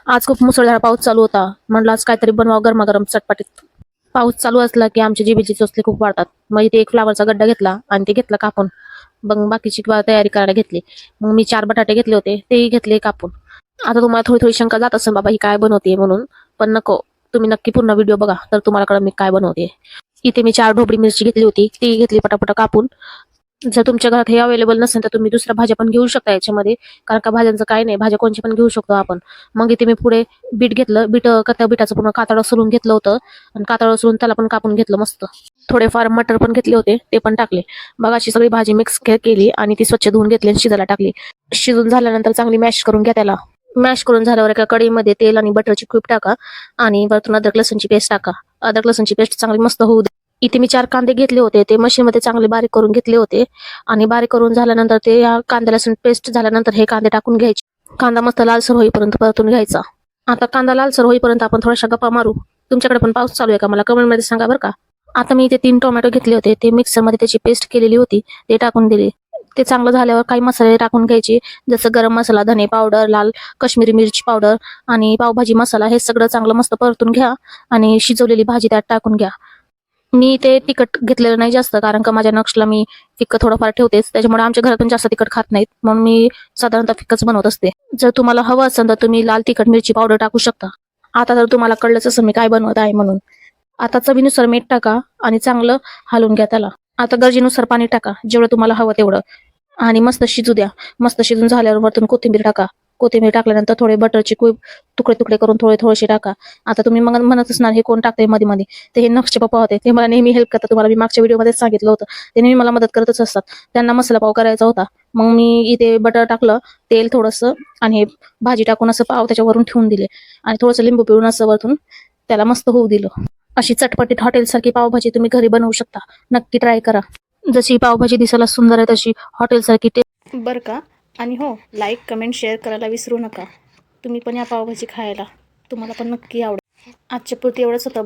आज खूप मुसळधार पाऊस चालू होता. म्हटलं आज काहीतरी बनवावं गरमागरम चटपटीत. पाऊस चालू असला की आमच्या जिभेची चोचले खूप वाढतात. मग इथे एक फ्लावरचा गड्डा घेतला आणि ते घेतला कापून. मग बाकीची तयारी करायला घेतली. मग मी 4 बटाटे घेतले होते, तेही घेतले कापून. आता तुम्हाला थोडी थोडी शंका जात असेल बाबा ही काय बनवते म्हणून, पण नको. तुम्ही नक्की पूर्ण व्हिडिओ बघा तर तुम्हाला कळेल मी काय बनवते. इथे मी 4 ढोबळी मिरची घेतली होती, ती घेतली पटापट कापून. जर तुमच्या घरात हे अवेलेबल नसेल तर तुम्ही दुसऱ्या भाज्या पण घेऊ शकता याच्यामध्ये, कारण का भाज्यांचं काही नाही, भाज्या कोणची पण घेऊ शकतो आपण. मग इथे मी पुढे बीट घेतलं, त्या बिटाचं पूर्ण कातडं सोलून घेतलं होतं आणि कातडं सोलून त्याला पण कापून घेतलं मस्त. थोडेफार मटर पण घेतले होते, ते पण टाकले. मग अशी सगळी भाजी मिक्स केली आणि ती स्वच्छ धुवून घेतली आणि शिजायला टाकली. शिजून झाल्यानंतर चांगली मॅश करून घ्या त्याला. मॅश करून झाल्यावर एका कढईमध्ये तेल आणि बटरची खूप टाका आणि वरतून अद्रक लसूणची पेस्ट टाका. अद्रक लसूणची पेस्ट चांगली मस्त होऊ दे. इथे मी 4 कांदे घेतले होते, ते मशीनमध्ये चांगले बारीक करून घेतले होते आणि बारीक करून झाल्यानंतर ते या कांदा लसूण पेस्ट झाल्यानंतर हे कांदे टाकून घ्यायचे. कांदा मस्त लालसर होईपर्यंत परतून घ्यायचा. आता कांदा लालसर होईपर्यंत आपण थोड्याशा गप्पा मारू. तुमच्याकडे पण पाऊस चालू आहे का मला कमेंटमध्ये सांगा बरं का. आता मी इथे 3 टोमॅटो घेतले होते, ते मिक्सरमध्ये त्याची पेस्ट केलेली होती, ते टाकून दिले. ते चांगलं झाल्यावर काही मसाले टाकून घ्यायचे, जसं गरम मसाला, धने पावडर, लाल काश्मीरी मिरची पावडर आणि पावभाजी मसाला. हे सगळं चांगलं मस्त परतून घ्या आणि शिजवलेली भाजी त्यात टाकून घ्या. मी ते तिखट घेतलेलं नाही जास्त, कारण का माझ्या नक्षला मी फिक्क थोडंफार ठेवतेच, त्याच्यामुळे आमच्या घरात पण जास्त तिखट खात नाहीत, म्हणून मी साधारणतः फिक्कच बनवत असते. जर तुम्हाला हवं असेल तर तुम्ही लाल तिखट मिरची पावडर टाकू शकता. आता तर तुम्हाला कळलंच असं मी काय बनवत आहे म्हणून. आता चवीनुसार मीठ टाका आणि चांगलं हलवून घ्या त्याला. आता गरजेनुसार पाणी टाका, जेवढं तुम्हाला हवं तेवढं, आणि मस्त शिजू द्या. मस्त शिजून झाल्यावर वरतून कोथिंबीर टाका. कोथिंबीर टाकल्यानंतर थोडे बटरचे खूप तुकडे तुकडे करून थोडेसे टाका. आता तुम्ही मग म्हणत असणार हे कोण टाकते मध्ये मध्ये, ते हे नक्षचे पप्पा होते, ते मला नेहमी हेल्प करतात. तुम्हाला मी मागच्या व्हिडिओमध्येच सांगितलं होतं, ते नेहमी मला मदत करतच असतात. त्यांना मसाला पाव करायचा होता, मग मी इथे बटर टाकलं, तेल थोडंसं आणि हे भाजी टाकून असं पाव त्याच्यावरून ठेवून दिले आणि थोडंसं लिंबू पिळून असं वरतून त्याला मस्त होऊ दिलं. अशी चटपटीत हॉटेलसारखी पावभाजी तुम्ही घरी बनवू शकता. नक्की ट्राय करा. जशी पावभाजी दिसायला सुंदर आहे तशी हॉटेलसारखी टेस्ट बरं का. आणि हो, लाईक कमेंट शेअर करायला विसरू नका. तुम्ही पण या पावभाजी खायला, तुम्हाला पण नक्की आवडेल. आजच्या पुरती एवढंच होतं.